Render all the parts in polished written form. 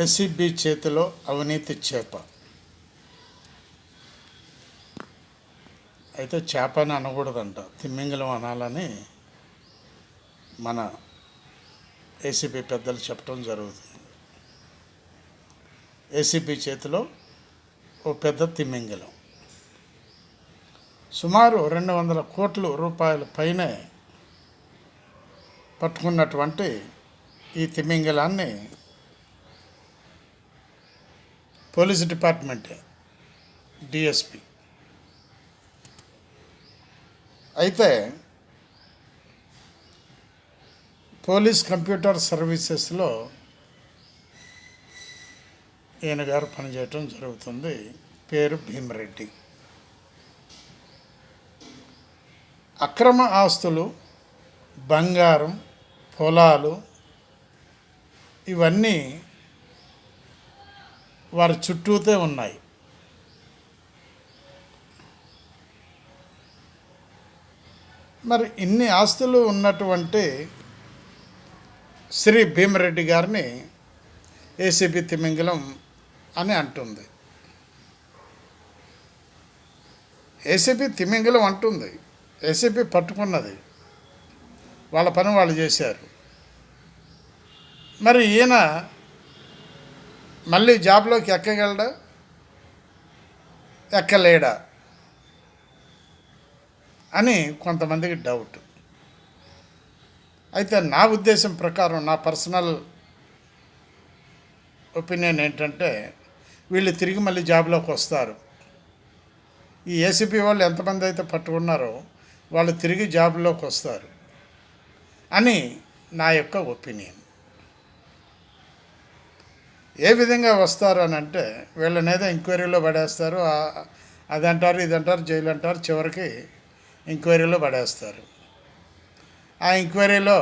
ACB చేతిలో అవినీతి చేప. అయితే చేప అని అనకూడదంట, తిమ్మింగలం అనాలని మన ఏసీబీ పెద్దలు చెప్పడం జరుగుతుంది. ఏసీబీ చేతిలో ఓ పెద్ద తిమ్మింగలం, సుమారు 200 కోట్ల రూపాయల పైనే పట్టుకున్నటువంటి ఈ తిమ్మింగలాన్ని పోలీస్ డిపార్ట్మెంటే, డిఎస్పి. అయితే పోలీస్ కంప్యూటర్ సర్వీసెస్లో ఈయన గారు పనిచేయటం జరుగుతుంది. పేరు భీమరెడ్డి. అక్రమ ఆస్తులు, బంగారం, పొలాలు ఇవన్నీ వారి చుట్టూతే ఉన్నాయి. మరి ఇన్ని ఆస్తులు ఉన్నటువంటి శ్రీ భీమరెడ్డి గారిని ఏసీబీ తిమింగలం అని అంటుంది. ఏసీబీ తిమింగలం అంటుంది, ఏసీబీ పట్టుకున్నది, వాళ్ళ పని వాళ్ళు చేశారు. మరి ఈయన మళ్ళీ జాబ్లోకి ఎక్కగలడా, ఎక్కలేడా అని కొంతమందికి డౌట్. అయితే నా ఉద్దేశం ప్రకారం, నా పర్సనల్ ఒపీనియన్ ఏంటంటే, వీళ్ళు తిరిగి మళ్ళీ జాబ్లోకి వస్తారు. ఈ ఏసీబీ వాళ్ళు ఎంతమంది అయితే పట్టుకున్నారో వాళ్ళు తిరిగి జాబ్లోకి వస్తారు అని నా యొక్క ఒపీనియన్. ఏ విధంగా వస్తారు అని అంటే, వీళ్ళనేదో ఎంక్వైరీలో పడేస్తారు, అదంటారు ఇదంటారు, జైలు అంటారు, చివరికి ఎంక్వైరీలో పడేస్తారు. ఆ ఎంక్వైరీలో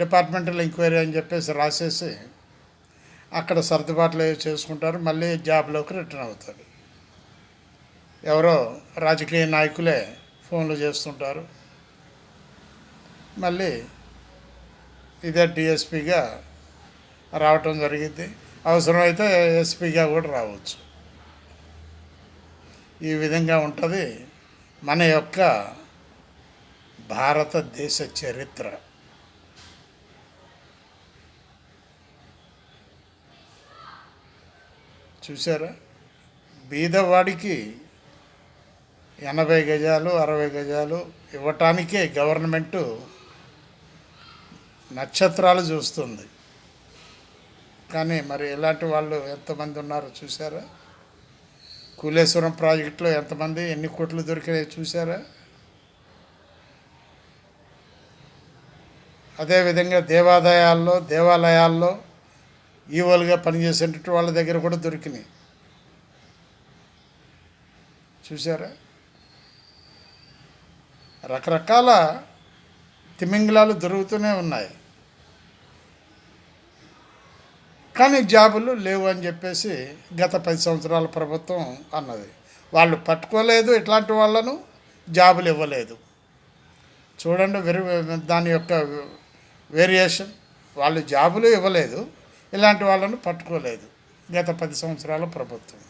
డిపార్ట్మెంటల్ ఎంక్వైరీ అని చెప్పేసి రాసేసి అక్కడ సర్దుబాట్లు చేసుకుంటారు, మళ్ళీ జాబ్లోకి రిటర్న్ అవుతారు. ఎవరో రాజకీయ నాయకులే ఫోన్లు చేస్తుంటారు, మళ్ళీ ఇదే డిఎస్పీగా రావటం జరిగింది. అవసరమైతే ఎస్పీగా కూడా రావచ్చు. ఈ విధంగా ఉంటుంది మన యొక్క భారతదేశ చరిత్ర. చూసారా, బీదవాడికి 80 గజాలు 60 గజాలు ఇవ్వటానికే గవర్నమెంటు నక్షత్రాలు చూస్తుంది. కానీ మరి ఇలాంటి వాళ్ళు ఎంతమంది ఉన్నారో చూసారా? కూలేశ్వరం ప్రాజెక్టులో ఎంతమంది, ఎన్ని కోట్లు దొరికినాయో చూసారా? అదేవిధంగా దేవాలయాల్లో ఈవోలుగా పనిచేసేటట్టు వాళ్ళ దగ్గర కూడా దొరికినాయి. చూసారా? రకరకాల తిమింగలాలు దొరుకుతూనే ఉన్నాయి, కానీ జాబులు లేవు అని చెప్పేసి గత 10 సంవత్సరాల ప్రభుత్వం అన్నది. వాళ్ళు పట్టుకోలేదు, ఇట్లాంటి వాళ్ళను జాబులు ఇవ్వలేదు. చూడండి దాని యొక్క వేరియేషన్. వాళ్ళు జాబులు ఇవ్వలేదు, ఇలాంటి వాళ్ళను పట్టుకోలేదు గత 10 సంవత్సరాల ప్రభుత్వం.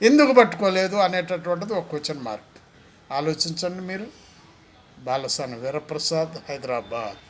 ఎందుకు పట్టుకోలేదు అనేటటువంటిది ఒక క్వశ్చన్ మార్క్. ఆలోచించండి మీరు. బాలసాని వీరప్రసాద్, హైదరాబాద్.